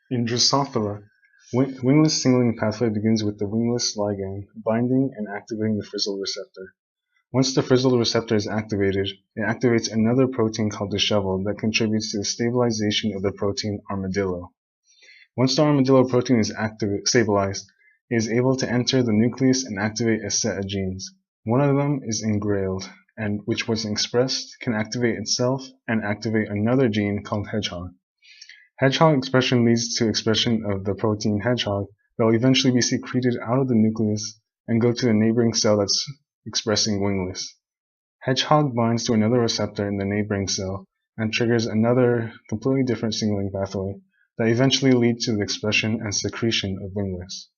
In Drosophila, wingless signaling pathway begins with the wingless ligand binding and activating the frizzle receptor. Once the frizzle receptor is activated, it activates another protein called disheveled that contributes to the stabilization of the protein armadillo. Once the armadillo protein is stabilized, it is able to enter the nucleus and activate a set of genes. One of them is engrailed, and which was expressed can activate itself and activate another gene called hedgehog. Hedgehog expression leads to expression of the protein hedgehog that will eventually be secreted out of the nucleus and go to the neighboring cell that's expressing wingless. Hedgehog binds to another receptor in the neighboring cell and triggers another completely different signaling pathway that eventually leads to the expression and secretion of wingless.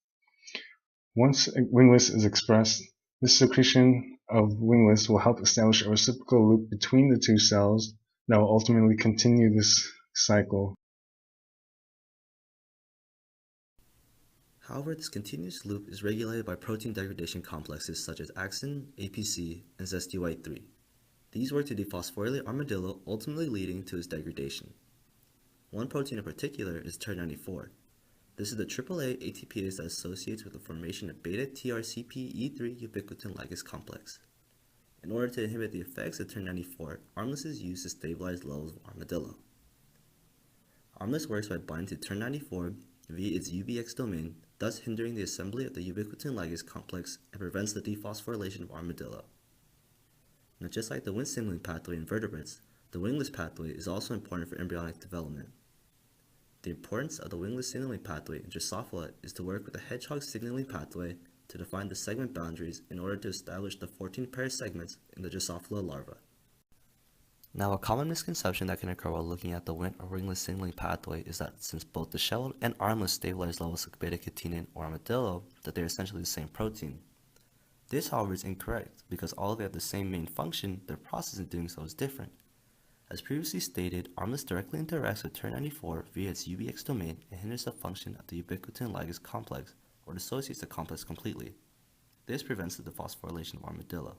Once wingless is expressed, this secretion of wingless will help establish a reciprocal loop between the two cells that will ultimately continue this cycle. However, this continuous loop is regulated by protein degradation complexes such as axin, APC, and ZSTY3. These work to dephosphorylate armadillo, ultimately leading to its degradation. One protein in particular is TER94. This is the AAA ATPase that associates with the formation of beta-TRCP-E3 ubiquitin ligase complex. In order to inhibit the effects of TER94, armless is used to stabilize levels of armadillo. Armless works by binding to TER94 via its UBX domain, thus hindering the assembly of the ubiquitin ligase complex and prevents the dephosphorylation of armadillo. Now, just like the Wnt signaling pathway in vertebrates, the wingless pathway is also important for embryonic development. The importance of the wingless signaling pathway in Drosophila is to work with the hedgehog signaling pathway to define the segment boundaries in order to establish the 14 pair segments in the Drosophila larva. Now, a common misconception that can occur while looking at the Wnt or wingless signaling pathway is that since both disheveled and armless stabilize levels of beta-catenin or armadillo, that they are essentially the same protein. This, however, is incorrect because although they have the same main function, their process in doing so is different. As previously stated, armless directly interacts with TER94 via its UBX domain and hinders the function of the ubiquitin ligase complex or dissociates the complex completely. This prevents the dephosphorylation of armadillo.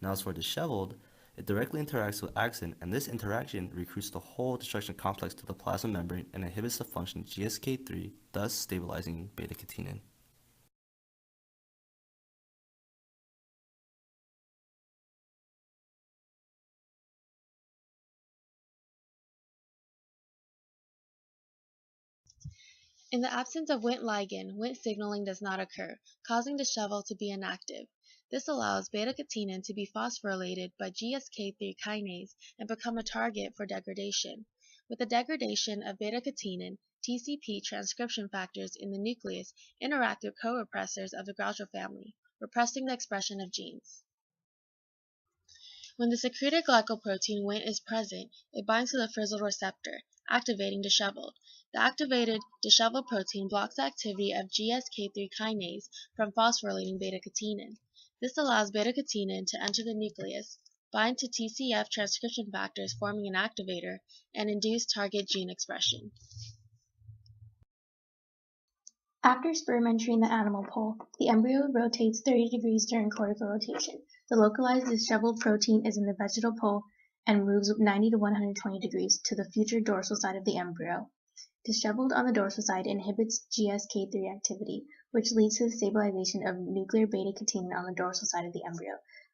Now, as for disheveled, it directly interacts with axin, and this interaction recruits the whole destruction complex to the plasma membrane and inhibits the function GSK3, thus stabilizing beta-catenin. In the absence of Wnt ligand, Wnt signaling does not occur, causing dishevel to be inactive. This allows beta-catenin to be phosphorylated by GSK3 kinase and become a target for degradation. With the degradation of beta-catenin, TCP transcription factors in the nucleus interact with co-repressors of the Gaucher family, repressing the expression of genes. When the secreted glycoprotein Wnt is present, it binds to the frizzle receptor, activating disheveled. The activated disheveled protein blocks the activity of GSK3 kinase from phosphorylating beta-catenin. This allows beta-catenin to enter the nucleus, bind to TCF transcription factors forming an activator, and induce target gene expression. After sperm entering the animal pole, the embryo rotates 30 degrees during cortical rotation. The localized disheveled protein is in the vegetal pole and moves 90 to 120 degrees to the future dorsal side of the embryo. Disheveled on the dorsal side inhibits GSK3 activity, which leads to the stabilization of nuclear beta-catenin on the dorsal side of the embryo.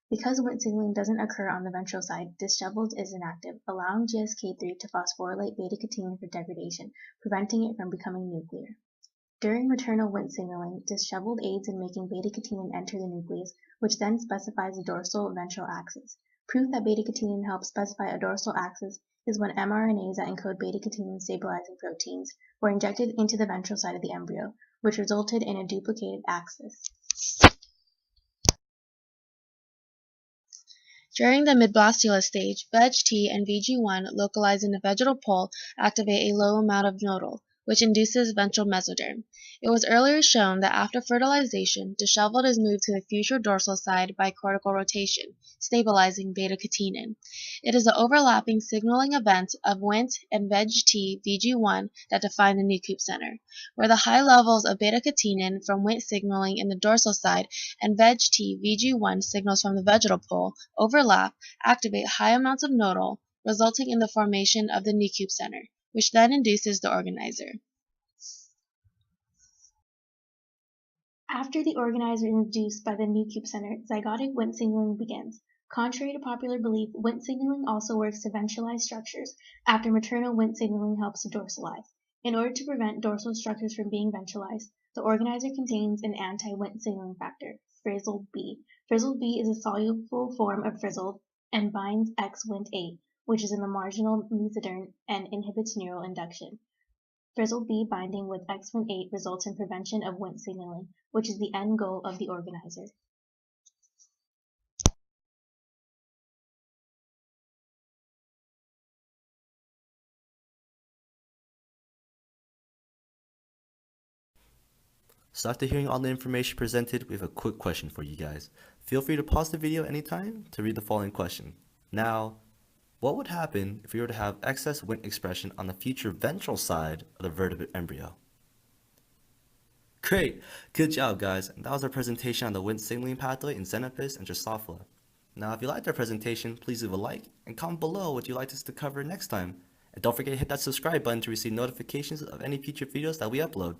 Because Wnt signaling doesn't occur on the ventral side, disheveled is inactive, allowing GSK3 to phosphorylate beta-catenin for degradation, preventing it from becoming nuclear. During maternal Wnt signaling, disheveled aids in making beta-catenin enter the nucleus, which then specifies the dorsal-ventral axis. Proof that beta-catenin helps specify a dorsal axis is when mRNAs that encode beta-catenin stabilizing proteins were injected into the ventral side of the embryo, which resulted in a duplicated axis. During the midblastula stage, VEG-T and VG1 localized in the vegetal pole activate a low amount of nodal, which induces ventral mesoderm. It was earlier shown that after fertilization, disheveled is moved to the future dorsal side by cortical rotation, stabilizing beta-catenin. It is the overlapping signaling event of Wnt and VEG-T VG1 that define the nucleus center, where the high levels of beta-catenin from Wnt signaling in the dorsal side and VEG-T VG1 signals from the vegetal pole overlap, activate high amounts of nodal, resulting in the formation of the nucleus center, which then induces the organizer. After the organizer is induced by the nucleus center, zygotic Wnt signaling begins. Contrary to popular belief, Wnt signaling also works to ventralize structures after maternal Wnt signaling helps to dorsalize. In order to prevent dorsal structures from being ventralized, the organizer contains an anti-Wnt signaling factor, Frizzled B. Frizzled B is a soluble form of frizzled and binds X-Wnt8, which is in the marginal mesoderm and inhibits neural induction. Frizzled B binding with X-Wnt8 results in prevention of Wnt signaling, which is the end goal of the organizer. So after hearing all the information presented, we have a quick question for you guys. Feel free to pause the video anytime to read the following question. Now, what would happen if we were to have excess Wnt expression on the future ventral side of the vertebrate embryo? Great! Good job, guys. And that was our presentation on the Wnt signaling pathway in Xenopus and Drosophila. Now, if you liked our presentation, please leave a like and comment below what you'd like us to cover next time. And don't forget to hit that subscribe button to receive notifications of any future videos that we upload.